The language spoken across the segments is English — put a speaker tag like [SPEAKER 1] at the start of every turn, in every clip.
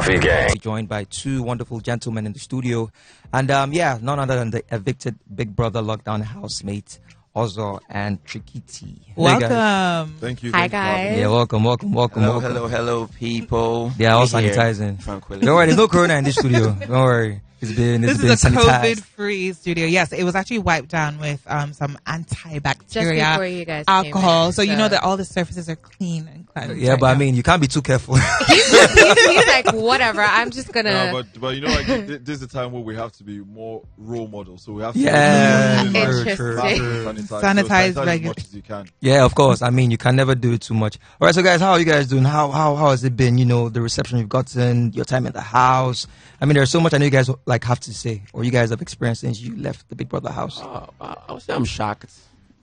[SPEAKER 1] Coffee Gang.
[SPEAKER 2] Joined by two wonderful gentlemen in the studio. And none other than the evicted Big Brother lockdown housemate, Ozo and TrikyTee.
[SPEAKER 3] Welcome.
[SPEAKER 4] Thank you.
[SPEAKER 5] Hi, guys.
[SPEAKER 2] Yeah, welcome.
[SPEAKER 6] Hello, people.
[SPEAKER 2] They are all sanitizing.
[SPEAKER 6] Tranquility.
[SPEAKER 2] Don't worry, there's no corona in this studio. Don't worry. This
[SPEAKER 3] is a
[SPEAKER 2] sanitized.
[SPEAKER 3] COVID-free studio. Yes, it was actually wiped down with some antibacterial
[SPEAKER 5] Just before you guys
[SPEAKER 3] alcohol.
[SPEAKER 5] came in,
[SPEAKER 3] so you know that all the surfaces are clean and cleansed.
[SPEAKER 2] Yeah, but I mean, you can't be too careful.
[SPEAKER 5] he's like, whatever. I'm just gonna.
[SPEAKER 4] No, but you know, like this is a time where we have to be more role models. So we have to
[SPEAKER 5] Interesting.
[SPEAKER 3] sanitize
[SPEAKER 4] as much as you can.
[SPEAKER 2] Yeah, of course. I mean, you can never do it too much. All right, so guys, how are you guys doing? How has it been? You know, the reception you've gotten, your time at the house. I mean, there's so much I know you guys like have to say, or you guys have experienced since you left the Big Brother house.
[SPEAKER 6] I would say I'm shocked.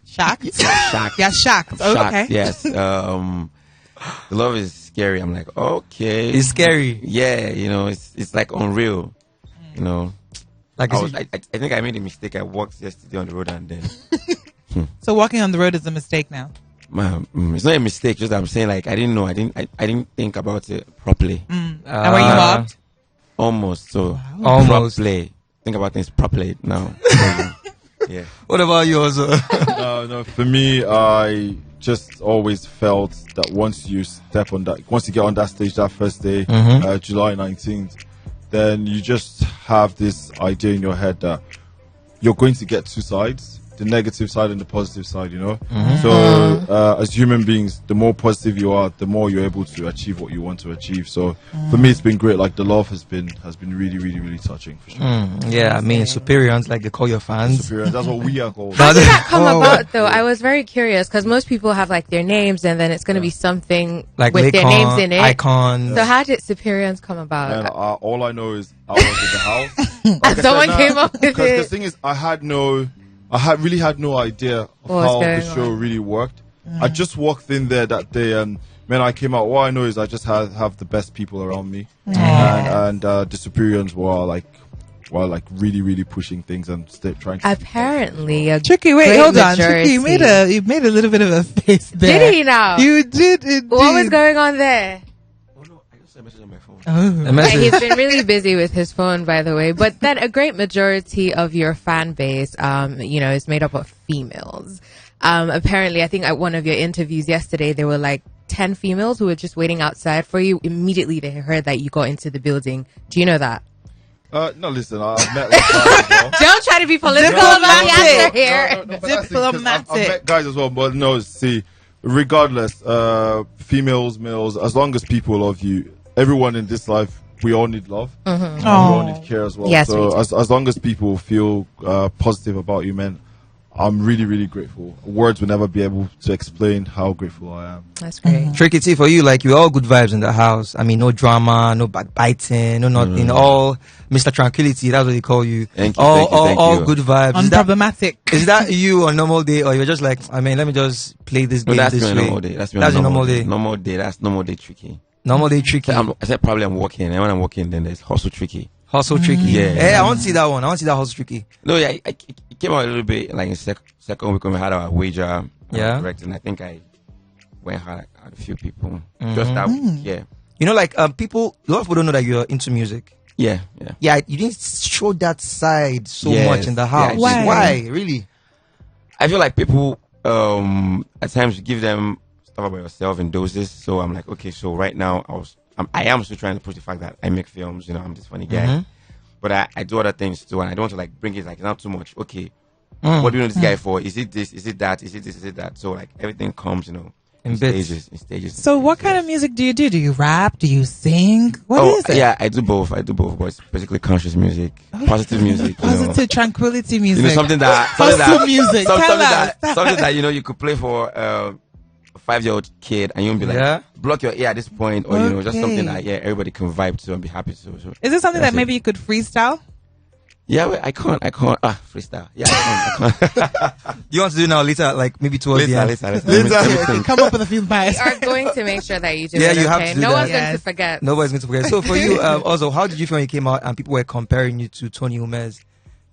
[SPEAKER 3] Shocked?
[SPEAKER 6] Shocked.
[SPEAKER 3] Yeah, shocked. Oh, okay.
[SPEAKER 6] Yes. The love is scary. I'm like, okay.
[SPEAKER 2] It's scary.
[SPEAKER 6] Yeah, you know, it's like unreal. You know,
[SPEAKER 2] Like,
[SPEAKER 6] I think I made a mistake. I walked yesterday on the road and then.
[SPEAKER 3] So walking on the road is a mistake now.
[SPEAKER 6] It's not a mistake. Just that I'm saying, like, I didn't know. I didn't think about it properly.
[SPEAKER 3] And were you mobbed?
[SPEAKER 6] Almost. So
[SPEAKER 2] Almost.
[SPEAKER 6] properly. Think about things properly now. Yeah.
[SPEAKER 2] What about you, Ozo?
[SPEAKER 4] No. For me, I just always felt that once you get on that stage that first day, July 19th, then you just have this idea in your head that you're going to get two sides. The negative side and the positive side, you know. So as human beings, the more positive you are, the more you're able to achieve what you want to achieve. So for me, it's been great. Like the love has been really, really, really touching for sure.
[SPEAKER 2] Yeah, I mean, superiors, like they call your fans.
[SPEAKER 4] Superior, that's what we are called.
[SPEAKER 5] How did that come about, though? I was very curious because most people have like their names, and then it's going to be something
[SPEAKER 2] Like
[SPEAKER 5] with their
[SPEAKER 2] Lakon,
[SPEAKER 5] names in it.
[SPEAKER 2] Icon.
[SPEAKER 5] So how did superiors come about?
[SPEAKER 4] And all I know is I was in the house. Like
[SPEAKER 5] Someone came up with
[SPEAKER 4] Because the
[SPEAKER 5] it.
[SPEAKER 4] thing is, I really had no idea of
[SPEAKER 5] What was
[SPEAKER 4] how the
[SPEAKER 5] going
[SPEAKER 4] show
[SPEAKER 5] on?
[SPEAKER 4] really worked. I just walked in there that day, and when I came out, all I know is I just have the best people around me, and the superiors were like really, really pushing things and trying to.
[SPEAKER 5] Apparently, a
[SPEAKER 3] Tricky, wait,
[SPEAKER 5] great
[SPEAKER 3] hold on.
[SPEAKER 5] majority.
[SPEAKER 3] Tricky, you made a little bit of a face there.
[SPEAKER 5] Did he now?
[SPEAKER 3] You did indeed.
[SPEAKER 5] What was going on there?
[SPEAKER 6] Oh no, I just saw a message on my phone.
[SPEAKER 2] The message-
[SPEAKER 5] He's been really busy with his phone, by the way. But then a great majority of your fan base, is made up of females. Apparently, I think at one of your interviews yesterday, there were like 10 females who were just waiting outside for you. Immediately, they heard that you got into the building. Do you know that?
[SPEAKER 4] No, listen, I've met guys as well.
[SPEAKER 5] Don't try to be political about the answer here.
[SPEAKER 4] No, but that's the thing, 'cause
[SPEAKER 3] Diplomatic.
[SPEAKER 4] I've met guys as well, but no, see, regardless, females, males, as long as people love you, everyone in this life, we all need love. And we all need care as well.
[SPEAKER 5] Yes, we
[SPEAKER 4] so
[SPEAKER 5] do.
[SPEAKER 4] as long as people feel positive about you, man, I'm really, really grateful. Words will never be able to explain how grateful I am.
[SPEAKER 5] That's great.
[SPEAKER 2] TrikyTee, for you, like, you all good vibes in the house. I mean, no drama, no backbiting, no nothing. All Mr. Tranquility, that's what they call you.
[SPEAKER 6] Thank you,
[SPEAKER 2] all
[SPEAKER 6] you.
[SPEAKER 2] good vibes.
[SPEAKER 3] Unproblematic.
[SPEAKER 2] Is that you on normal day, or you're just like, I mean, let me just play this
[SPEAKER 6] No,
[SPEAKER 2] game
[SPEAKER 6] that's
[SPEAKER 2] this
[SPEAKER 6] my
[SPEAKER 2] way?
[SPEAKER 6] normal day. That's
[SPEAKER 2] your normal day.
[SPEAKER 6] Normal day. That's normal day tricky.
[SPEAKER 2] Normal day Tricky.
[SPEAKER 6] I said probably I'm walking, and when I'm walking, then there's hustle tricky.
[SPEAKER 2] Hustle Tricky.
[SPEAKER 6] Yeah.
[SPEAKER 2] Hey, I want to see that one. I want to see that Hustle Tricky.
[SPEAKER 6] No, yeah, it came out a little bit like in second week when we had our wager. Correct, and I think I went hard at a few people. Just that week, yeah.
[SPEAKER 2] You know, like, people, a lot of people don't know that you're into music.
[SPEAKER 6] Yeah.
[SPEAKER 2] Yeah, you didn't show that side so
[SPEAKER 6] Yes.
[SPEAKER 2] much in the house.
[SPEAKER 6] Yeah,
[SPEAKER 3] Why?
[SPEAKER 2] Really?
[SPEAKER 6] I feel like people, at times you give them stuff about yourself in doses. So I'm like, okay, so right now I am still trying to push the fact that I make films, you know, I'm this funny guy. But I do other things too, and I don't want to like bring it like not too much. Okay, what do you know this guy for? Is it this? Is it that? Is it this? Is it that? So like everything comes, you know,
[SPEAKER 2] In
[SPEAKER 6] stages.
[SPEAKER 3] So what kind of music do you do? Do you rap? Do you sing? What is it?
[SPEAKER 6] Yeah, I do both, but it's basically conscious music, positive music. You know.
[SPEAKER 3] Positive tranquility music.
[SPEAKER 6] You know, something that
[SPEAKER 3] Hustle music. Tell us.
[SPEAKER 6] something that you know you could play for a 5-year-old kid, and you won't be like block your ear at this point, or you know, just something that everybody can vibe to and be happy to. So
[SPEAKER 3] Is it something that maybe you could freestyle?
[SPEAKER 6] Yeah, wait, I can't. Freestyle. Yeah, I can't.
[SPEAKER 2] You want to do now later, like maybe towards the end?
[SPEAKER 6] Later. Let me think.
[SPEAKER 3] Come up with a few bites.
[SPEAKER 5] We are going to make sure that you do
[SPEAKER 2] Yeah,
[SPEAKER 5] it,
[SPEAKER 2] you have
[SPEAKER 5] okay?
[SPEAKER 2] to do
[SPEAKER 5] No
[SPEAKER 2] that.
[SPEAKER 5] one's going
[SPEAKER 3] Yes.
[SPEAKER 5] to forget.
[SPEAKER 2] Nobody's going to forget. So for you, also, how did you feel when you came out and people were comparing you to Tony Umez?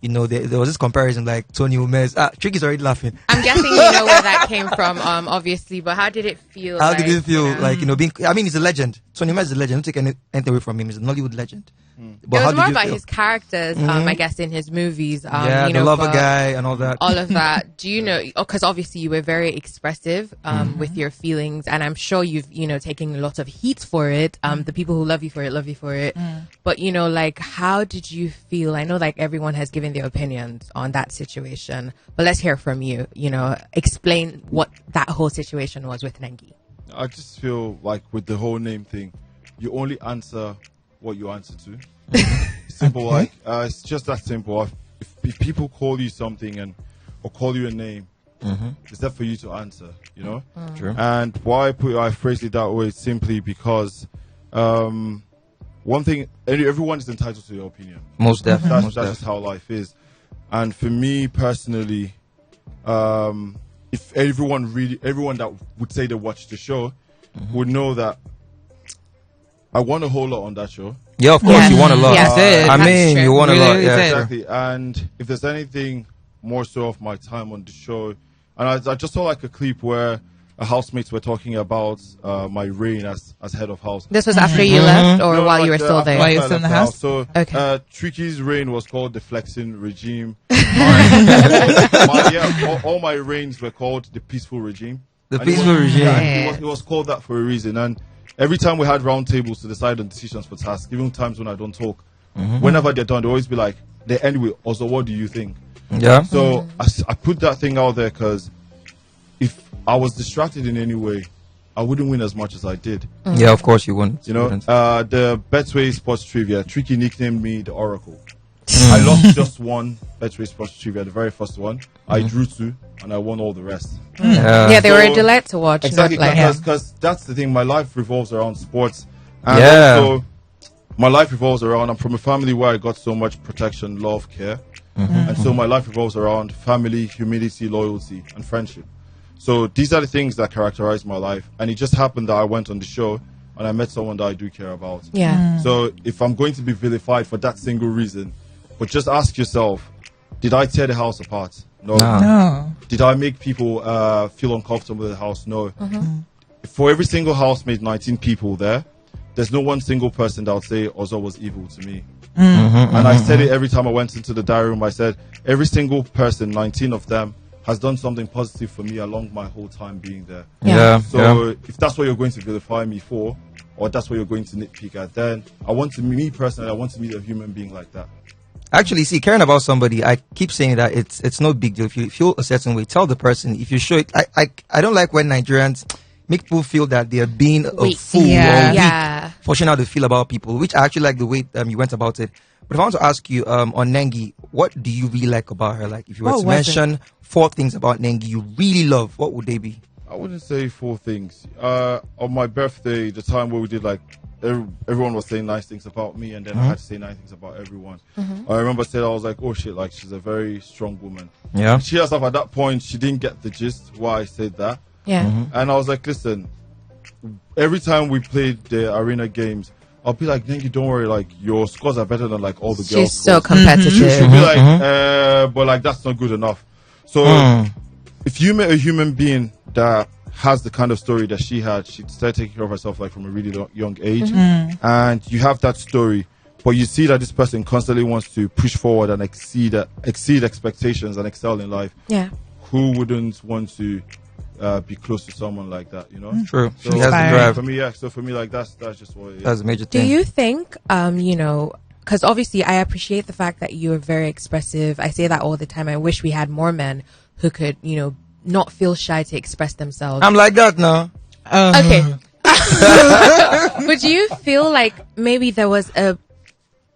[SPEAKER 2] you know, there was this comparison like Tony Gomez. Tricky's already laughing.
[SPEAKER 5] I'm guessing you know where that came from, obviously, but how did it feel?
[SPEAKER 2] How did it feel?
[SPEAKER 5] You know?
[SPEAKER 2] Like, you know, he's a legend. Tony Gomez is a legend. Don't take anything away from him. He's a Nollywood legend. But
[SPEAKER 5] it
[SPEAKER 2] how
[SPEAKER 5] was
[SPEAKER 2] did
[SPEAKER 5] more
[SPEAKER 2] you
[SPEAKER 5] about
[SPEAKER 2] feel?
[SPEAKER 5] his characters, I guess, in his movies.
[SPEAKER 2] Yeah,
[SPEAKER 5] you
[SPEAKER 2] the
[SPEAKER 5] know,
[SPEAKER 2] lover
[SPEAKER 5] but
[SPEAKER 2] guy and all that.
[SPEAKER 5] all of that. Do you know? Because obviously you were very expressive with your feelings, and I'm sure you've taken a lot of heat for it. The people who love you for it. But you know, like, how did you feel? I know, like, everyone has given their opinions on that situation, but let's hear from you. You know, explain what that whole situation was with Nengi.
[SPEAKER 4] I just feel like with the whole name thing, you only answer what you answer to. Simple, like it's just that simple. If people call you something or call you a name, it's there for you to answer, you know.
[SPEAKER 2] True.
[SPEAKER 4] And why I phrase it that way is simply because one thing, everyone is entitled to their opinion.
[SPEAKER 2] Most definitely.
[SPEAKER 4] That's just how life is. And for me personally, if everyone that would say they watched the show would know that I won a whole lot on that show.
[SPEAKER 2] Yeah, of course, you won a lot.
[SPEAKER 5] Yeah.
[SPEAKER 2] I mean, you won a lot.
[SPEAKER 3] Really
[SPEAKER 2] Yeah,
[SPEAKER 3] did.
[SPEAKER 4] Exactly. And if there's anything more so of my time on the show, and I just saw like a clip where housemates were talking about my reign as head of house.
[SPEAKER 5] This was after you left, or
[SPEAKER 4] No,
[SPEAKER 5] while
[SPEAKER 4] like,
[SPEAKER 5] you were still
[SPEAKER 4] after
[SPEAKER 5] there?
[SPEAKER 3] While
[SPEAKER 4] I
[SPEAKER 3] you were
[SPEAKER 4] left
[SPEAKER 3] still in the
[SPEAKER 4] the
[SPEAKER 3] house?
[SPEAKER 4] So
[SPEAKER 5] Okay.
[SPEAKER 4] Tricky's reign was called the flexing regime. All my reigns were called the peaceful regime.
[SPEAKER 2] The
[SPEAKER 4] And it
[SPEAKER 2] peaceful
[SPEAKER 4] was-
[SPEAKER 2] regime.
[SPEAKER 4] Yeah, it was called that for a reason. And every time we had round tables to decide on decisions for tasks, even times when I don't talk, whenever they're done, they always be like, they end with, also, what do you think?
[SPEAKER 2] Yeah.
[SPEAKER 4] So I put that thing out there because if I was distracted in any way, I wouldn't win as much as I did.
[SPEAKER 2] Yeah, of course you wouldn't.
[SPEAKER 4] You know,
[SPEAKER 2] wouldn't.
[SPEAKER 4] the Betway Sports Trivia, Tricky nicknamed me the Oracle. I lost just one Betway Sports Trivia, the very first one. I drew two, and I won all the rest.
[SPEAKER 5] Yeah, they were a
[SPEAKER 4] So-
[SPEAKER 5] delight to watch.
[SPEAKER 4] Exactly,
[SPEAKER 5] not like,
[SPEAKER 4] because that's the thing. My life revolves around sports, and
[SPEAKER 2] Yeah.
[SPEAKER 4] also my life revolves around. I'm from a family where I got so much protection, love, care, and so my life revolves around family, humility, loyalty, and friendship. So these are the things that characterize my life, and it just happened that I went on the show and I met someone that I do care about.
[SPEAKER 5] yeah.
[SPEAKER 4] So if I'm going to be vilified for that single reason, but just ask yourself, did I tear the house apart? No.
[SPEAKER 2] Nah.
[SPEAKER 3] No.
[SPEAKER 4] Did I make people feel uncomfortable in the house? No. For every single housemate, 19 people there's no one single person that would say Ozo was evil to me. And I said it every time I went into the diary room. I said, every single person, 19 of them, has done something positive for me along my whole time being there.
[SPEAKER 2] Yeah.
[SPEAKER 4] So if that's what you're going to vilify me for, or that's what you're going to nitpick at, then I want to meet a human being like that.
[SPEAKER 2] Actually, see, caring about somebody, I keep saying that it's no big deal. If you feel a certain way, tell the person. If you show it, I don't like when Nigerians make people feel that they are being a
[SPEAKER 5] Weak.
[SPEAKER 2] fool
[SPEAKER 3] Yeah.
[SPEAKER 2] or weak
[SPEAKER 5] Yeah.
[SPEAKER 2] for showing how they feel about people, which I actually like the way you went about it. But if I want to ask you on Nengi, what do you really like about her? Like, if you were
[SPEAKER 3] What
[SPEAKER 2] to
[SPEAKER 3] was it?
[SPEAKER 2] mention 4 things about Nengi you really love, what would they be?
[SPEAKER 4] I wouldn't say 4 things. On my birthday, the time where we did like everyone was saying nice things about me, and then I had to say nice things about everyone. I remember saying, I was like, oh shit, like she's a very strong woman.
[SPEAKER 2] Yeah.
[SPEAKER 4] She herself at that point, she didn't get the gist why I said that.
[SPEAKER 5] Yeah.
[SPEAKER 4] And I was like, listen, every time we played the arena games, I'll be like, Nengi, don't worry, like your scores are better than like all the girls'
[SPEAKER 5] She's so
[SPEAKER 4] scores.
[SPEAKER 5] competitive.
[SPEAKER 4] She'll be like, but like that's not good enough. So if you met a human being that has the kind of story that she had, she started taking care of herself like from a really young age, and you have that story, but you see that this person constantly wants to push forward and exceed expectations and excel in life.
[SPEAKER 5] Yeah.
[SPEAKER 4] Who wouldn't want to be close to someone like that? You know.
[SPEAKER 2] True.
[SPEAKER 4] So
[SPEAKER 2] She has the
[SPEAKER 3] Inspiring.
[SPEAKER 2] drive.
[SPEAKER 4] for me, yeah. So for me, like that's just what it is.
[SPEAKER 2] That's a major
[SPEAKER 5] Do
[SPEAKER 2] thing.
[SPEAKER 5] you think, because obviously I appreciate the fact that you are very expressive. I say that all the time. I wish we had more men who could, not feel shy to express themselves.
[SPEAKER 2] I'm like that now.
[SPEAKER 5] Okay. But do you feel like maybe there was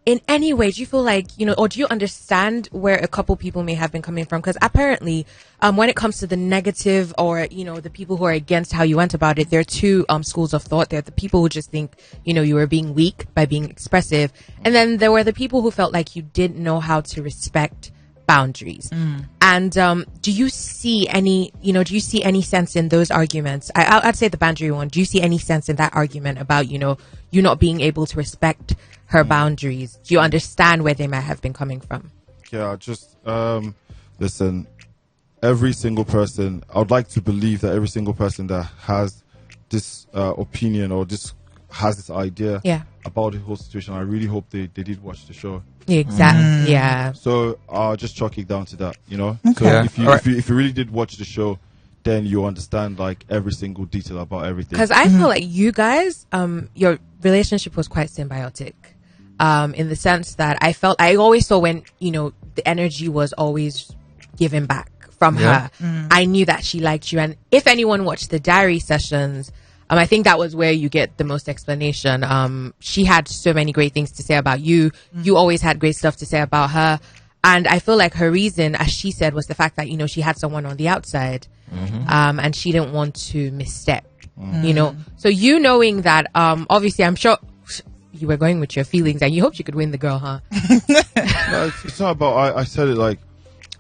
[SPEAKER 5] in any way, do you feel like, or do you understand where a couple people may have been coming from? Because apparently, when it comes to the negative or, the people who are against how you went about it, there are 2 schools of thought. There are the people who just think, you were being weak by being expressive. And then there were the people who felt like you didn't know how to respect boundaries. And do you see any sense in those arguments? I'd say the boundary one. Do you see any sense in that argument about, you not being able to respect her boundaries? Do you understand where they might have been coming from?
[SPEAKER 4] Listen, every single person, I would like to believe that every single person that has this opinion or has this idea about the whole situation, I really hope they did watch the show.
[SPEAKER 5] Exactly. Yeah.
[SPEAKER 4] So I'll just chalk it down to that,
[SPEAKER 3] Okay.
[SPEAKER 4] So if you really did watch the show, then you understand like every single detail about everything.
[SPEAKER 5] Because I feel like you guys, your relationship was quite symbiotic, in the sense that I always saw when, the energy was always given back from her. I knew that she liked you. And if anyone watched the diary sessions, I think that was where you get the most explanation. She had so many great things to say about you. You always had great stuff to say about her. And I feel like her reason, as she said, was the fact that, she had someone on the outside. And she didn't want to misstep, So knowing that, obviously, I'm sure you were going with your feelings and you hoped you could win the girl, huh?
[SPEAKER 4] No, it's not about, I said it like,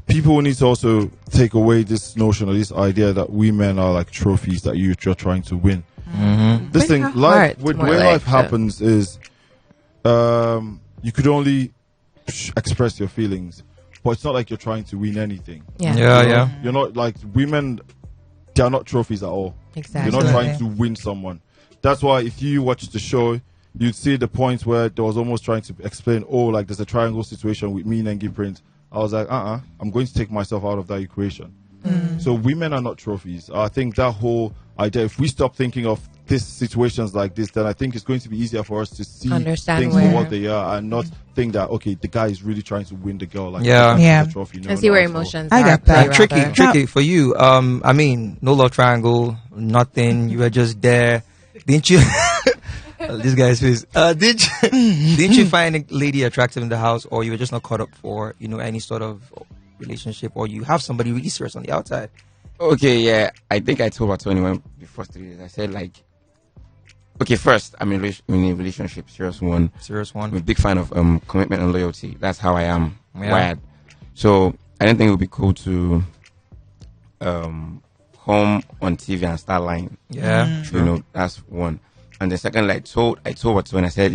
[SPEAKER 4] people need to also take away this notion or this idea that we men are like trophies that you're trying to win. This thing, life, the way life happens is, you could only express your feelings, but it's not like you're trying to win anything. You're not like women. They are not trophies at all.
[SPEAKER 5] Exactly.
[SPEAKER 4] You're not trying to win someone. That's why if you watch the show, you'd see the point where there was almost trying to explain, like there's a triangle situation with me and Nengi Prince. I was like, I'm going to take myself out of that equation. So women are not trophies. I think that whole idea, if we stop thinking of these situations like this, then I think it's going to be easier for us to see things for what they are and not think that, okay, the guy is really trying to win the girl. Like, a trophy.
[SPEAKER 5] And see where emotions
[SPEAKER 3] I got that.
[SPEAKER 2] Tricky for you. No love triangle, nothing. You were just there. Didn't you? This guy's face. Didn't you find a lady attractive in the house, or you were just not caught up for any sort of relationship, or you have somebody really serious on the outside?
[SPEAKER 6] Okay, yeah. I think I told Wathioni when before 3 years. I said like, okay, first I'm in a relationship, serious one. I'm a big fan of commitment and loyalty. That's how I am wired. So I didn't think it would be cool to come on TV and start lying.
[SPEAKER 2] Yeah,
[SPEAKER 6] that's one. And the second, I told Wathioni, I said,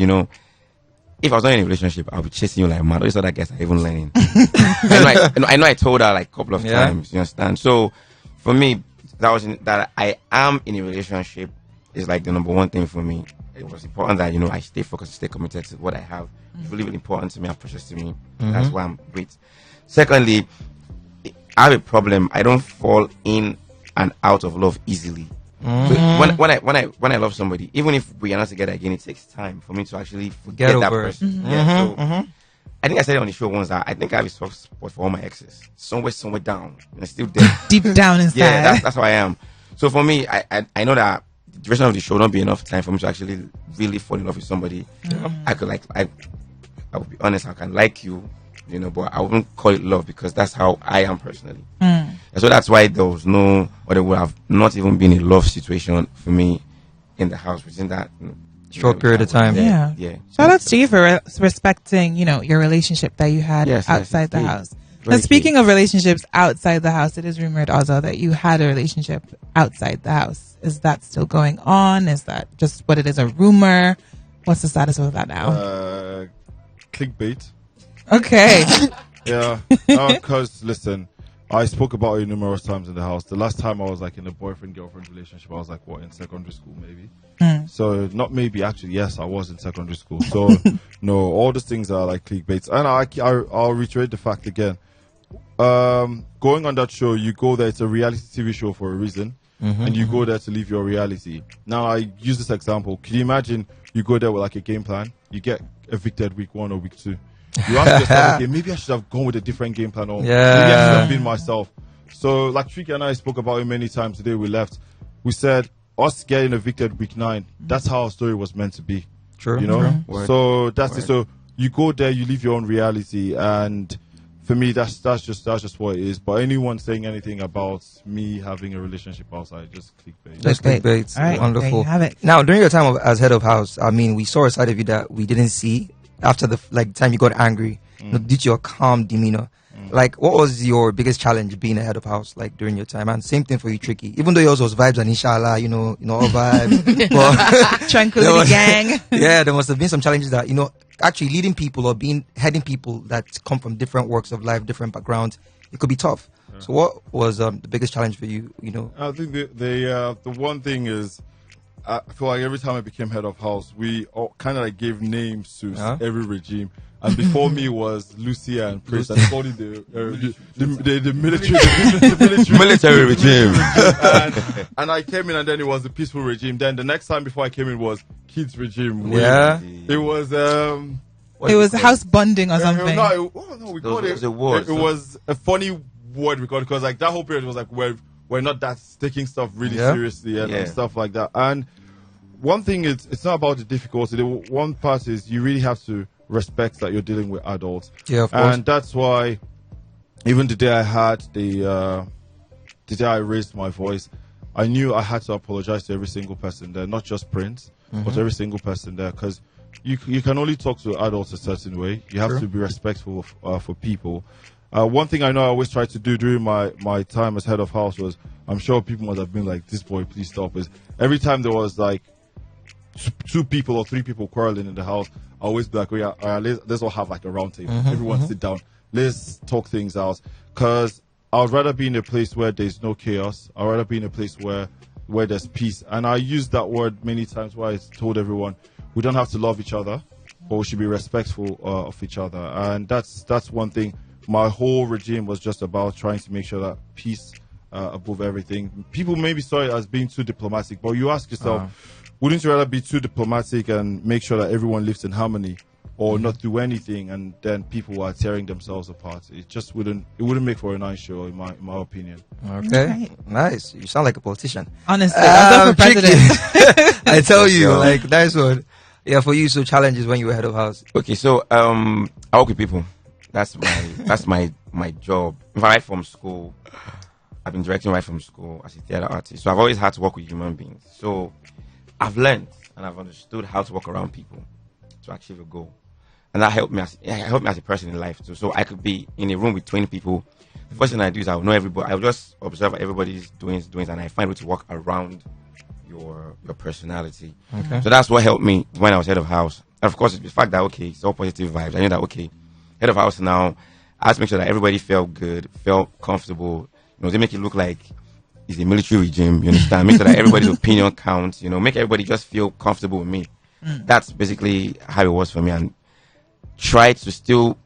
[SPEAKER 6] if I was not in a relationship, I'll be chasing you like mad. All these other guys are even learning. I know I told her like a couple of times, you understand? So for me, that I am in a relationship is like the number one thing for me. It was important that, I stay focused, stay committed to what I have. It's really, really important to me and precious to me. That's why I'm great. Secondly, I have a problem. I don't fall in and out of love easily. So when I love somebody, even if we are not together again, it takes time for me to actually forget that person. I think I said it on the show once that I think I have a soft spot for all my exes. Somewhere down. And it's still there.
[SPEAKER 3] Deep down inside.
[SPEAKER 6] Yeah, that's how I am. So for me, I know that the duration of the show will not be enough time for me to actually really fall in love with somebody. I could I will be honest, I can like you, but I wouldn't call it love because that's how I am personally. And so that's why there was no, or there would have not even been a love situation for me in the house within that
[SPEAKER 2] short period of time.
[SPEAKER 3] Yeah. Shout out to you for respecting, your relationship that you had outside the house. And speaking of relationships outside the house, it is rumored also that you had a relationship outside the house. Is that still going on? Is that just what it is, a rumor? What's the status of that now?
[SPEAKER 4] Clickbait.
[SPEAKER 3] Okay.
[SPEAKER 4] Yeah. Because, listen, I spoke about it numerous times in the house. The last time I was in a boyfriend-girlfriend relationship, I was in secondary school maybe. So not maybe, actually, yes, I was in secondary school. So no, all these things are clickbaits. And I'll reiterate the fact again. Going on that show, you go there, it's a reality TV show for a reason. And you go there to live your reality. Now, I use this example. Can you imagine you go there with a game plan? You get evicted week 1 or week 2. You ask yourself, okay, maybe I should have gone with a different game plan, or maybe I should have been myself. So, Tricky and I spoke about it many times today we left. We said, us getting evicted week 9, that's how our story was meant to be.
[SPEAKER 2] True.
[SPEAKER 4] So, that's it. So, you go there, you live your own reality, and for me, that's just what it is. But anyone saying anything about me having a relationship outside, just clickbait.
[SPEAKER 2] Just clickbait.
[SPEAKER 3] All right,
[SPEAKER 2] wonderful.
[SPEAKER 3] there you have it.
[SPEAKER 2] Now, during your time as head of house, we saw a side of you that we didn't see after the time you got angry, due to your calm demeanor. What was your biggest challenge being a head of house during your time? And same thing for you, Tricky. Even though yours was vibes and inshallah, all vibes. But
[SPEAKER 3] Tranquility gang.
[SPEAKER 2] Yeah, there must have been some challenges that actually leading people or heading people that come from different walks of life, different backgrounds, it could be tough. Yeah. So what was the biggest challenge for you?
[SPEAKER 4] I think the one thing is, I feel like every time I became head of house, we kind of like gave names to every regime. And before me was Lucia and Prince. I called it the military regime. And I came in, and then it was the peaceful regime. Then the next time before I came in was kids regime.
[SPEAKER 2] Yeah,
[SPEAKER 4] it was
[SPEAKER 3] it was house bonding or something.
[SPEAKER 4] We called it. It was a funny word we called it, because like that whole period was like we're not that taking stuff really seriously and stuff like that. And one thing is, it's not about the difficulty. One part is you really have to respect that you're dealing with adults.
[SPEAKER 2] Yeah, of course.
[SPEAKER 4] And that's why even the day I had the day I raised my voice, I knew I had to apologize to every single person there, not just Prince, but every single person there, because you can only talk to adults a certain way. You have to be respectful for people. One thing I know I always tried to do during my time as head of house was, I'm sure people must have been like, this boy, please stop, is every time there was like 2 people or 3 people quarreling in the house, I always be like, let's all have like a round table. Everyone sit down. Let's talk things out. Because I would rather be in a place where there's no chaos. I'd rather be in a place where there's peace. And I use that word many times where I told everyone, we don't have to love each other, but we should be respectful of each other. And that's one thing. My whole regime was just about trying to make sure that peace above everything. People maybe saw it as being too diplomatic, but you ask yourself, wouldn't you rather be too diplomatic and make sure that everyone lives in harmony, or not do anything and then people are tearing themselves apart? It just wouldn't make for a nice show, in my opinion.
[SPEAKER 2] Okay, nice. You sound like a politician.
[SPEAKER 3] Honestly, I'll go for president.
[SPEAKER 2] I tell you, like, nice one. Yeah, for you, so challenges when you were head of house.
[SPEAKER 6] Okay, so I work with people. That's my job. Right from school, I've been directing right from school as a theater artist. So I've always had to work with human beings. So I've learned and I've understood how to work around people to achieve a goal. And that helped me as a person in life too. So I could be in a room with 20 people. The first thing I do is I will know everybody. I will just observe everybody's doings, and I find a way to work around your personality. Okay. So that's what helped me when I was head of house. And of course, it's the fact that, okay, it's all positive vibes. I knew that, okay, head of house now, I have to make sure that everybody felt good, felt comfortable. They make it look like it's a military regime, you understand? Make sure that everybody's opinion counts, make everybody just feel comfortable with me. That's basically how it was for me. And try to still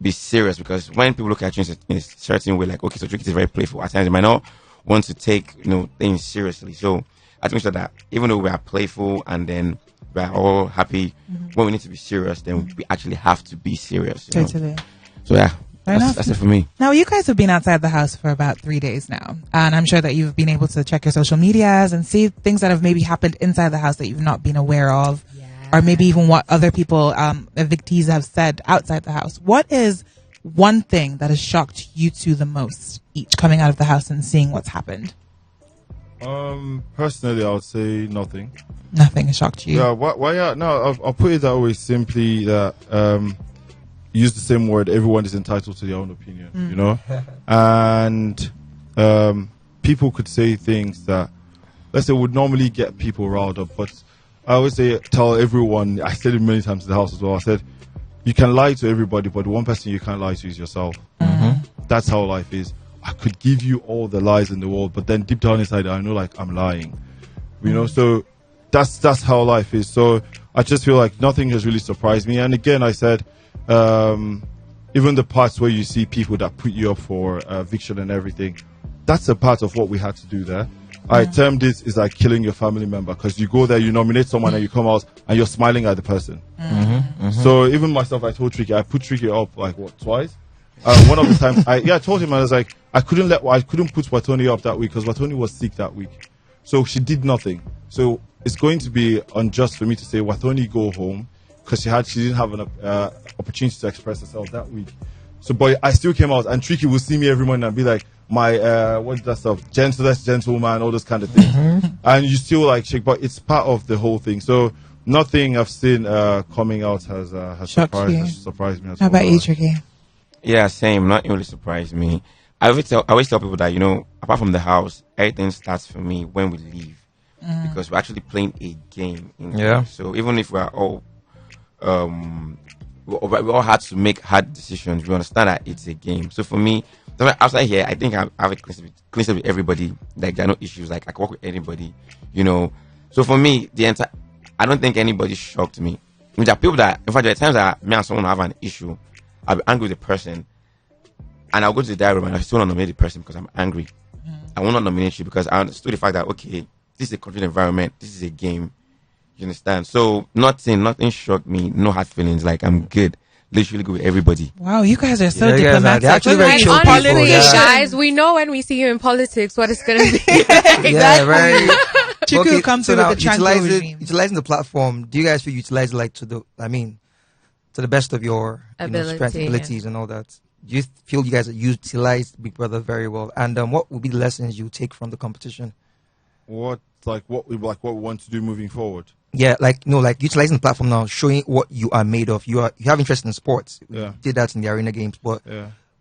[SPEAKER 6] be serious, because when people look at you in a certain way, like, okay, so TrikyTee is very playful, at times they might not want to take, things seriously. So I have to make sure that even though we are playful and then we are all happy, when we need to be serious, then we actually have to be serious.
[SPEAKER 3] Totally.
[SPEAKER 6] So yeah. That's it for me.
[SPEAKER 3] Now, you guys have been outside the house for about 3 days now. And I'm sure that you've been able to check your social medias and see things that have maybe happened inside the house that you've not been aware of. Yeah. Or maybe even what other people, evictees, have said outside the house. What is one thing that has shocked you two the most, each coming out of the house and seeing what's happened?
[SPEAKER 4] Personally, I would say nothing.
[SPEAKER 3] Nothing has shocked you?
[SPEAKER 4] Yeah, I'll put it that way, simply that... use the same word, everyone is entitled to their own opinion, and people could say things that, let's say, would normally get people riled up. But I always tell everyone, I said it many times in the house as well, I said, you can lie to everybody, but the one person you can't lie to is yourself. That's how life is. I could give you all the lies in the world, but then deep down inside, I know, like, I'm lying, so that's how life is. So I just feel like nothing has really surprised me. And again, I said, even the parts where you see people that put you up for eviction and everything, that's a part of what we had to do there. I termed it is like killing your family member, because you go there, you nominate someone, and you come out and you're smiling at the person. So even myself, I told Tricky, I put Tricky up like twice. One of the times, I told him, I was like, I couldn't put Wathoni up that week because Wathoni was sick that week, so she did nothing. So it's going to be unjust for me to say Wathoni go home, because she didn't have an opportunity to express herself that week. So, but I still came out, and Tricky will see me every morning and be like, my what's that stuff, gentlest gentleman, all those kind of things, and you still like shake. But it's part of the whole thing. So nothing I've seen coming out has surprised me.
[SPEAKER 3] How about you, Tricky?
[SPEAKER 6] Yeah, same. Not really surprised me. I always tell people that, apart from the house, everything starts for me when we leave, because we're actually playing a game. So even if we're all we all had to make hard decisions. We understand that it's a game. So for me, outside here, I think I have a clean with everybody. Like, there are no issues. Like, I can work with anybody, you know. So for me, I don't think anybody shocked me. I mean, there are people that, in fact, there are times that me and someone have an issue. I'll be angry with the person, and I'll go to the diary room and I still not nominate the person because I'm angry. I will not nominate you because I understood the fact that, okay, this is a controlled environment. This is a game. You understand? So nothing shocked me. No hard feelings. Like, I'm good. Literally good with everybody.
[SPEAKER 3] Wow, you guys are so diplomatic.
[SPEAKER 5] Honestly, guys, we know when we see you in politics what it's going to be.
[SPEAKER 2] Yeah, right.
[SPEAKER 3] Chiku comes with the tranquil regime.
[SPEAKER 2] Utilizing the platform, do you guys feel utilize it like to the best of your abilities and all that? Do you feel you guys utilized Big Brother very well? And what would be the lessons you take from the competition?
[SPEAKER 4] What we want to do moving forward?
[SPEAKER 2] Yeah, utilizing the platform now, showing what you are made of. You have interest in sports.
[SPEAKER 4] Yeah.
[SPEAKER 2] You did that in the arena games, but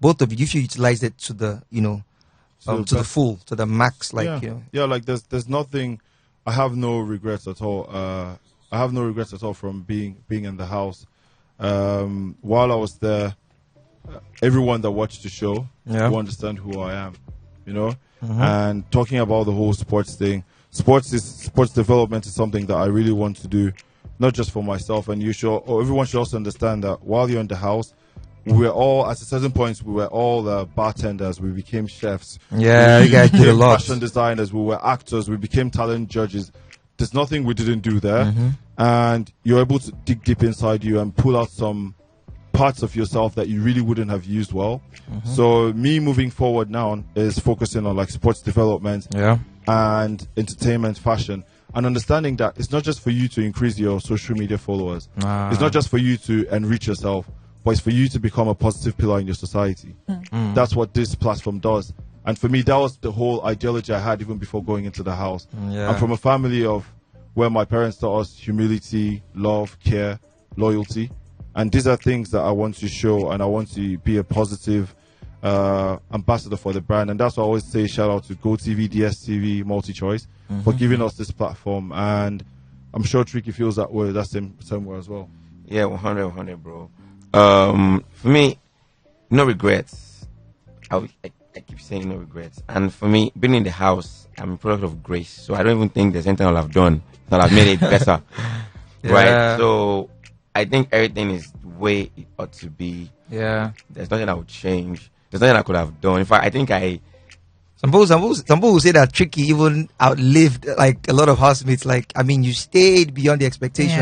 [SPEAKER 2] both of you, if you utilize it to the the full, to the max,
[SPEAKER 4] there's nothing. I have no regrets at all. I have no regrets at all from being in the house. While I was there, everyone that watched the show will understand who I am, you know. And talking about the whole sports thing, sports development is something that I really want to do, not just for myself. And everyone should also understand that while you're in the house, we're all, at a certain point, we were all bartenders. We became chefs.
[SPEAKER 2] Yeah, you guys did a lot.
[SPEAKER 4] Fashion designers. We were actors. We became talent judges. There's nothing we didn't do there. And you're able to dig deep inside you and pull out some parts of yourself that you really wouldn't have used well. So me moving forward now is focusing on like sports development and entertainment, fashion, and understanding that it's not just for you to increase your social media followers. It's not just for you to enrich yourself, but it's for you to become a positive pillar in your society. That's what this platform does. And for me, that was the whole ideology I had even before going into the house. I'm from a family of where my parents taught us humility, love, care, loyalty. And these are things that I want to show, and I want to be a positive ambassador for the brand. And that's why I always say shout out to GoTV, DSTV, MultiChoice for giving us this platform. And I'm sure Tricky feels that way, that same way as well.
[SPEAKER 6] Yeah, 100, bro. For me, no regrets. I keep saying no regrets. And for me, being in the house, I'm a product of grace. So I don't even think there's anything I'll have done that I've made it better. Right? So I think everything is the way it ought to be.
[SPEAKER 2] Yeah.
[SPEAKER 6] There's nothing I would change. There's nothing I could have done. In fact, I think
[SPEAKER 2] some people will say that Tricky even outlived like a lot of housemates. Like, I mean, you stayed beyond the expectation.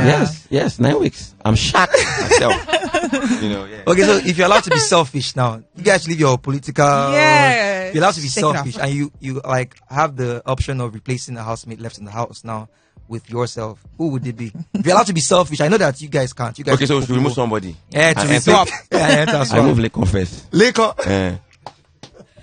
[SPEAKER 6] Yes, 9 weeks. I'm shocked myself.
[SPEAKER 2] Okay, so if you're allowed to be selfish now, you guys leave your political.
[SPEAKER 3] Yeah.
[SPEAKER 2] You're allowed to be selfish, and you like have the option of replacing a housemate left in the house now with yourself. Who would it be? If you're allowed to be selfish, I know that you guys can't. You guys
[SPEAKER 6] okay, so we remove somebody.
[SPEAKER 2] Yeah, to swap.
[SPEAKER 6] I move Lekon first.
[SPEAKER 2] Lekon.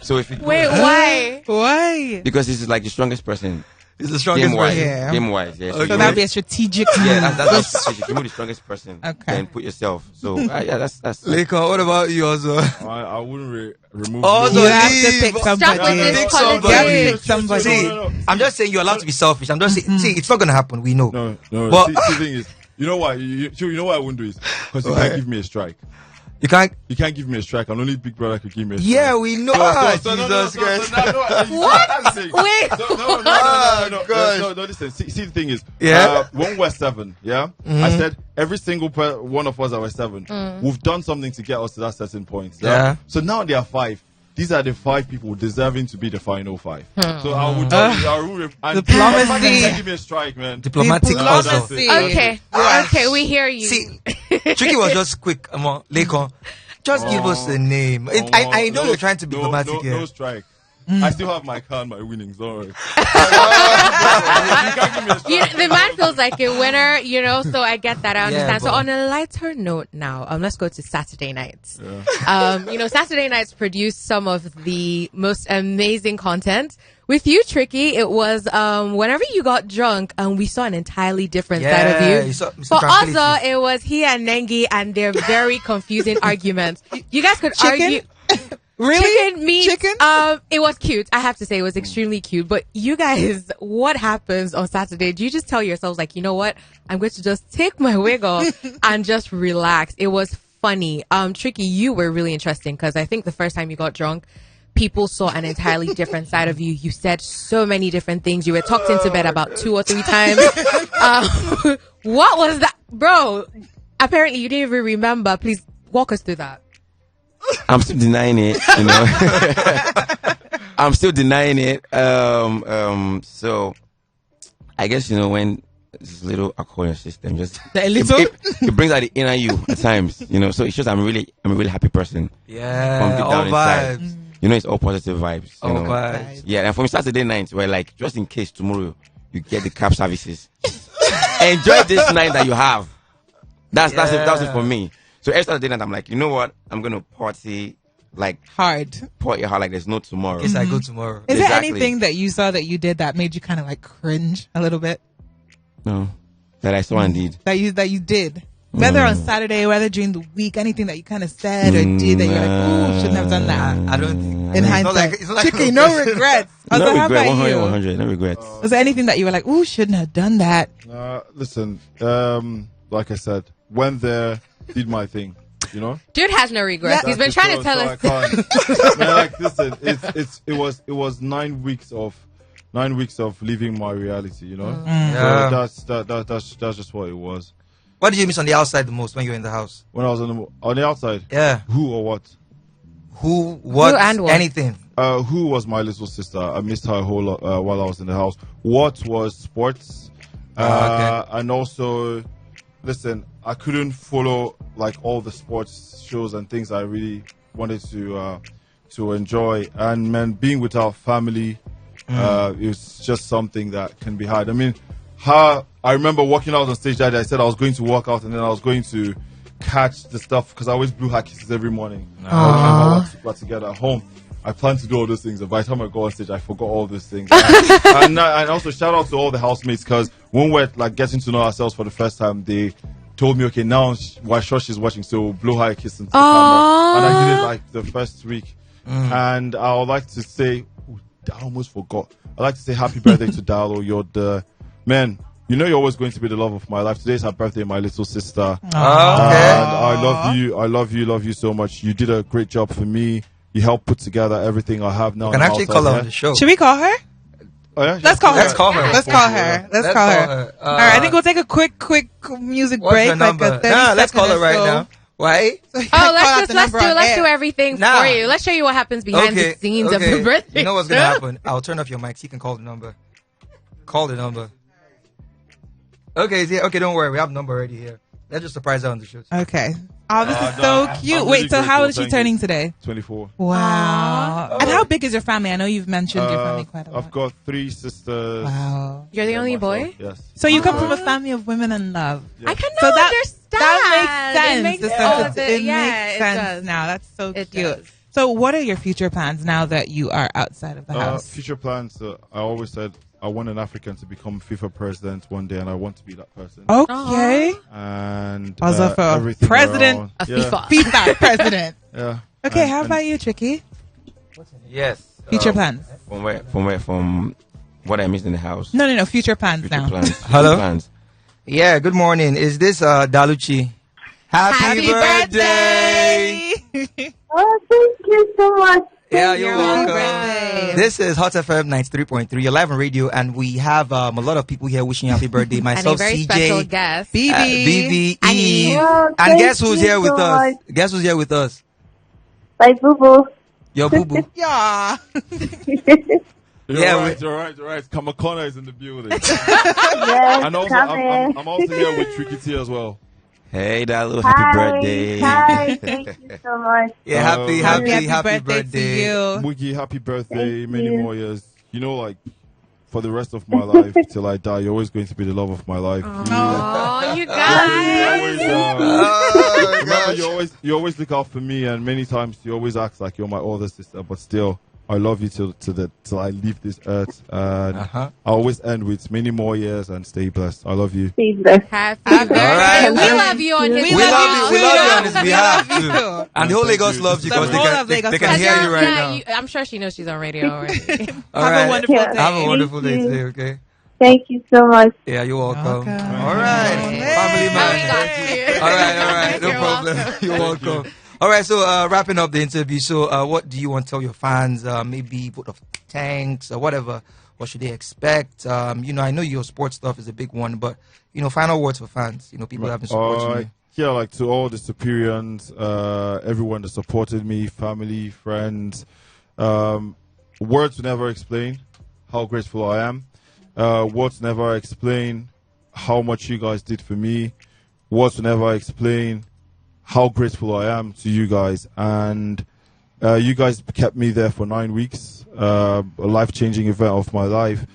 [SPEAKER 6] So if
[SPEAKER 5] wait, why?
[SPEAKER 3] Why?
[SPEAKER 6] Because this is like the strongest person.
[SPEAKER 2] He's the strongest person.
[SPEAKER 6] Game wise, yeah.
[SPEAKER 3] So that'd be a strategic move.
[SPEAKER 6] Yeah, that's strategic. You move the strongest person. Okay. Then put yourself. So that's.
[SPEAKER 2] Lekon, what about you also?
[SPEAKER 4] I wouldn't remove.
[SPEAKER 2] Also,
[SPEAKER 3] you have to pick somebody.
[SPEAKER 5] You have to pick
[SPEAKER 3] somebody.
[SPEAKER 2] See, I'm just saying you're allowed to be selfish. I'm just saying, see, it's not gonna happen. We know.
[SPEAKER 4] No.
[SPEAKER 2] But
[SPEAKER 4] the thing is, you know why? You know why I wouldn't do it? Because you can't give me a strike.
[SPEAKER 2] You can't
[SPEAKER 4] give me a strike, and only Big Brother could give me a strike.
[SPEAKER 2] Yeah, we know. Jesus Christ.
[SPEAKER 5] What? Wait.
[SPEAKER 4] No, listen. See, the thing is, when we're 7, I said every single one of us that were 7, we've done something to get us to that certain point. Yeah. So now there are 5. These are the 5 people deserving to be the final 5. So I would
[SPEAKER 3] diplomacy.
[SPEAKER 4] Give me a strike, man.
[SPEAKER 2] Diplomatic also.
[SPEAKER 5] Okay, we hear you.
[SPEAKER 2] See, Tricky was just quick. Lekon, just give us a name. I know you're trying to be diplomatic here.
[SPEAKER 4] No strike. I still have my car and my winnings. Don't worry.
[SPEAKER 5] The man feels like a winner, so I get that. I understand. So on a lighter note now, let's go to Saturday nights. Saturday nights produce some of the most amazing content. With you, Tricky, it was whenever you got drunk and we saw an entirely different side of you. For us, it was he and Nengi and their very confusing arguments. You guys could argue.
[SPEAKER 3] Really?
[SPEAKER 5] Chicken meat.
[SPEAKER 3] Chicken?
[SPEAKER 5] It was cute. I have to say it was extremely cute. But you guys, what happens on Saturday? Do you just tell yourselves like, you know what? I'm going to just take my wig off and just relax. It was funny. Tricky, you were really interesting because I think the first time you got drunk, people saw an entirely different side of you. You said so many different things. You were tucked into bed about 2 or 3 times. What was that? Bro, apparently you didn't even remember. Please walk us through that.
[SPEAKER 6] I'm still denying it, you know. I'm still denying it. So I guess, you know, when this little accordion system just it brings out the inner you at times, you know. So it's just I'm a really happy person.
[SPEAKER 2] Yeah,
[SPEAKER 6] from deep down
[SPEAKER 2] all vibes.
[SPEAKER 6] inside. You know, it's all positive vibes.
[SPEAKER 2] All
[SPEAKER 6] you know?
[SPEAKER 2] vibes.
[SPEAKER 6] Yeah, and from Saturday night, we're like, just in case tomorrow you get the cab services, enjoy this night that you have. That's it for me. So every Saturday night, I'm like, you know what? I'm gonna party like
[SPEAKER 3] hard.
[SPEAKER 6] Party hard like there's no tomorrow.
[SPEAKER 2] Yes, I go tomorrow.
[SPEAKER 3] Is there anything that you saw that you did that made you kind of like cringe a little bit?
[SPEAKER 6] No, that I saw and did.
[SPEAKER 3] That you did. Whether on Saturday, whether during the week, anything that you kind of said or did that you're like, oh, shouldn't have done that.
[SPEAKER 2] I don't.
[SPEAKER 3] In hindsight,
[SPEAKER 2] it's not like
[SPEAKER 3] Chicky, no regrets.
[SPEAKER 6] No
[SPEAKER 3] how
[SPEAKER 6] regret,
[SPEAKER 3] about
[SPEAKER 6] 100,
[SPEAKER 3] you?
[SPEAKER 6] 100, no regrets.
[SPEAKER 3] Was there anything that you were like, oh, shouldn't have done that?
[SPEAKER 4] Listen, like I said, went there, did my thing, you know.
[SPEAKER 5] Dude has no regrets.
[SPEAKER 3] Yeah.
[SPEAKER 5] He's been trying to tell us.
[SPEAKER 4] Man, like, listen, it was 9 weeks of living my reality, you know.
[SPEAKER 2] Yeah.
[SPEAKER 4] So that's just what it was.
[SPEAKER 2] What did you miss on the outside the most when you were in the house?
[SPEAKER 4] When I was on the outside,
[SPEAKER 2] Yeah.
[SPEAKER 4] who or what?
[SPEAKER 2] Who, what,
[SPEAKER 5] and what?
[SPEAKER 2] anything.
[SPEAKER 4] Who was my little sister? I missed her a whole lot while I was in the house. What was sports?
[SPEAKER 2] Okay.
[SPEAKER 4] And also, listen, I couldn't follow like all the sports shows and things I really wanted to enjoy. And man, being with our family, is just something that can be hard. I mean, I remember walking out on stage that day. I said I was going to walk out and then I was going to catch the stuff because I always blew her kisses every morning. I got together at home. I planned to do all those things, and by the time I go on stage, I forgot all those things. and also shout out to all the housemates because when we're like getting to know ourselves for the first time, they told me, okay, now while she's watching, so blow her a kiss into the camera, and I did it like the first week. And I would like to say, I almost forgot. I'd like to say happy birthday to Dalo. You're the man. You know you're always going to be the love of my life. Today's her birthday, my little sister.
[SPEAKER 2] Okay.
[SPEAKER 4] And I love you so much. You did a great job for me. You helped put together everything I have now.
[SPEAKER 2] You can actually call her on the show.
[SPEAKER 3] Should we call her?
[SPEAKER 4] Oh, yeah?
[SPEAKER 3] Let's call her.
[SPEAKER 2] Let's call her.
[SPEAKER 3] Let's call her. All right, I think we'll take a quick music
[SPEAKER 2] What's
[SPEAKER 3] break.
[SPEAKER 2] her number?
[SPEAKER 3] Like a 30
[SPEAKER 2] Let's call her
[SPEAKER 3] second or
[SPEAKER 2] right
[SPEAKER 3] so.
[SPEAKER 2] now. Why?
[SPEAKER 5] Let's do everything for you. Let's show you what happens behind the scenes of the birthday.
[SPEAKER 2] You know what's gonna happen? I'll turn off your mics. You can call the number. Call the number. Okay, don't worry. We have the number already here. Let's just surprise her on the show.
[SPEAKER 3] Okay. Oh, this is so cute. Wait, so how old is she turning today?
[SPEAKER 4] 24.
[SPEAKER 3] Wow. And how big is your family? I know you've mentioned your family quite a lot.
[SPEAKER 4] I've got 3 sisters.
[SPEAKER 3] Wow.
[SPEAKER 5] You're the only boy?
[SPEAKER 4] Yes.
[SPEAKER 3] So you come from a family of women in love.
[SPEAKER 4] Yes.
[SPEAKER 5] I cannot
[SPEAKER 3] So
[SPEAKER 5] understand.
[SPEAKER 3] that makes sense. It
[SPEAKER 5] yeah,
[SPEAKER 3] makes
[SPEAKER 5] it
[SPEAKER 3] sense
[SPEAKER 5] does.
[SPEAKER 3] now. That's so
[SPEAKER 5] It
[SPEAKER 3] cute.
[SPEAKER 5] does.
[SPEAKER 3] So what are your future plans now that you are outside of the house?
[SPEAKER 4] Future plans. I always said I want an African to become FIFA president one day, and I want to be that person.
[SPEAKER 3] Okay.
[SPEAKER 4] And
[SPEAKER 3] Also for
[SPEAKER 4] everything
[SPEAKER 3] president
[SPEAKER 4] around.
[SPEAKER 5] of
[SPEAKER 4] Yeah.
[SPEAKER 5] FIFA.
[SPEAKER 3] FIFA president.
[SPEAKER 4] Yeah.
[SPEAKER 3] Okay,
[SPEAKER 4] And-
[SPEAKER 3] how
[SPEAKER 4] and-
[SPEAKER 3] about you, Tricky?
[SPEAKER 2] Yes.
[SPEAKER 3] Future plans?
[SPEAKER 6] From what I missed in the house.
[SPEAKER 3] No. Future plans
[SPEAKER 6] Future
[SPEAKER 3] now.
[SPEAKER 6] plans.
[SPEAKER 2] Hello?
[SPEAKER 6] Future plans.
[SPEAKER 2] Yeah. Good morning. Is this Daluchi? Happy birthday!
[SPEAKER 1] Oh, thank you so much.
[SPEAKER 2] Yeah, you're welcome.
[SPEAKER 3] birthday.
[SPEAKER 2] This is Hot FM 93.3. You're live on radio, and we have a lot of people here wishing you happy birthday.
[SPEAKER 5] And
[SPEAKER 2] Myself,
[SPEAKER 5] a very special
[SPEAKER 2] CJ,
[SPEAKER 5] guest.
[SPEAKER 2] BB,
[SPEAKER 5] And
[SPEAKER 2] Eve,
[SPEAKER 1] Oh,
[SPEAKER 2] and
[SPEAKER 1] thank
[SPEAKER 2] guess who's
[SPEAKER 1] you
[SPEAKER 2] here with
[SPEAKER 1] so
[SPEAKER 2] us?
[SPEAKER 1] much.
[SPEAKER 2] Guess who's here with us?
[SPEAKER 1] My boo-boo.
[SPEAKER 2] Your boo boo.
[SPEAKER 3] Yeah.
[SPEAKER 2] Yeah,
[SPEAKER 4] You're right. Kamakona is in the building.
[SPEAKER 1] Yes,
[SPEAKER 4] And also,
[SPEAKER 1] come
[SPEAKER 4] I'm
[SPEAKER 1] in.
[SPEAKER 4] also here with TrikyTee as well.
[SPEAKER 6] Hey, Dalu, happy birthday.
[SPEAKER 1] Hi, thank you so much.
[SPEAKER 2] Yeah, happy
[SPEAKER 3] Happy birthday to
[SPEAKER 2] birthday.
[SPEAKER 3] you.
[SPEAKER 4] Mookie, happy birthday.
[SPEAKER 1] Thank
[SPEAKER 4] Many
[SPEAKER 1] you.
[SPEAKER 4] more years. You know, like, for the rest of my life, till I die, you're always going to be the love of my life.
[SPEAKER 5] Oh, you
[SPEAKER 4] You
[SPEAKER 5] guys.
[SPEAKER 4] always,
[SPEAKER 2] Oh,
[SPEAKER 4] remember,
[SPEAKER 2] gosh.
[SPEAKER 4] you always look out for me, and many times you always act like you're my older sister, but still, I love you till I leave this earth. And I always end with many more years and stay blessed. I love you.
[SPEAKER 1] Stay blessed.
[SPEAKER 5] Happy birthday.
[SPEAKER 2] right.
[SPEAKER 5] We love you on his
[SPEAKER 2] We love you on his We have to. And the whole Lagos loves you because they can hear you right now.
[SPEAKER 5] I'm sure she knows she's on radio already.
[SPEAKER 3] Have a wonderful day.
[SPEAKER 2] Have a wonderful day today, okay?
[SPEAKER 1] Thank you so much.
[SPEAKER 2] Yeah, you're welcome. All
[SPEAKER 3] right.
[SPEAKER 2] Family man. All right. No problem. You're welcome. All right, so wrapping up the interview. So what do you want to tell your fans? Maybe vote of thanks or whatever. What should they expect? I know your sports stuff is a big one, but, final words for fans. People have been supporting you.
[SPEAKER 4] Yeah, like to all the Superiors, everyone that supported me, family, friends. Words will never explain how grateful I am. Words never explain how much you guys did for me. Words will never explain how grateful I am to you guys. And you guys kept me there for 9 weeks, a life-changing event of my life.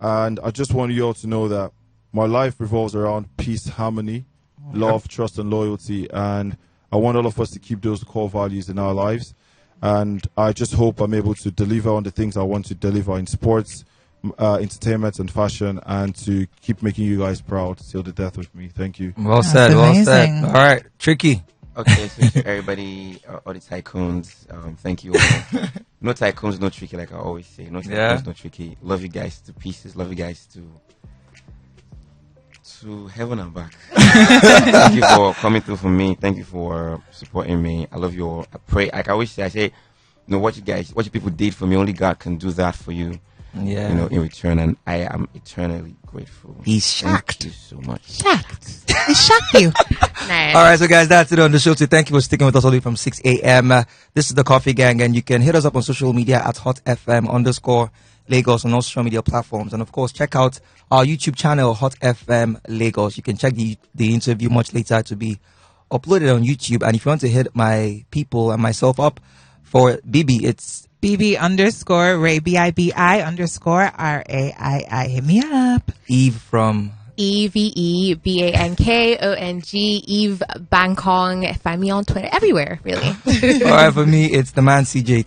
[SPEAKER 4] And I just want you all to know that my life revolves around peace, harmony, love, trust, and loyalty. And I want all of us to keep those core values in our lives. And I just hope I'm able to deliver on the things I want to deliver in sports, entertainment, and fashion, and to keep making you guys proud till the death of me. Thank you.
[SPEAKER 2] Well said. All right, Tricky.
[SPEAKER 6] Okay, so to everybody, all the tycoons, thank you all. No tycoons, no Tricky, like I always say. No tycoons, no Tricky. Love you guys to pieces. Love you guys to heaven and back. Thank you for coming through for me. Thank you for supporting me. I love you all. I pray, like I always say, what you people did for me, only God can do that for you.
[SPEAKER 2] Yeah.
[SPEAKER 6] In return, and I am eternally grateful.
[SPEAKER 2] He's shocked.
[SPEAKER 6] Thank you so much.
[SPEAKER 3] Shocked. He shocked you.
[SPEAKER 5] Nice.
[SPEAKER 2] All right, so guys, that's it on the show. So thank you for sticking with us all the way from 6 a.m. This is the Coffee Gang, and you can hit us up on social media at @HotFM_Lagos on all social media platforms. And of course, check out our YouTube channel, Hot FM Lagos. You can check the interview much later to be uploaded on YouTube. And if you want to hit my people and myself up for BB, it's
[SPEAKER 3] BB_Ray, BIBI_RAII. Hit me up.
[SPEAKER 2] Eve from
[SPEAKER 5] EVEBANKONG, Eve Bangkong. Find me on Twitter, everywhere, really.
[SPEAKER 2] All right, for me, it's the man CJ,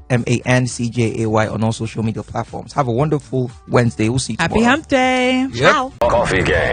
[SPEAKER 2] THEMANCJAY on all social media platforms. Have a wonderful Wednesday. We'll see you tomorrow.
[SPEAKER 3] Happy Hump Day.
[SPEAKER 2] Yep.
[SPEAKER 3] Ciao.
[SPEAKER 7] Coffee Gang.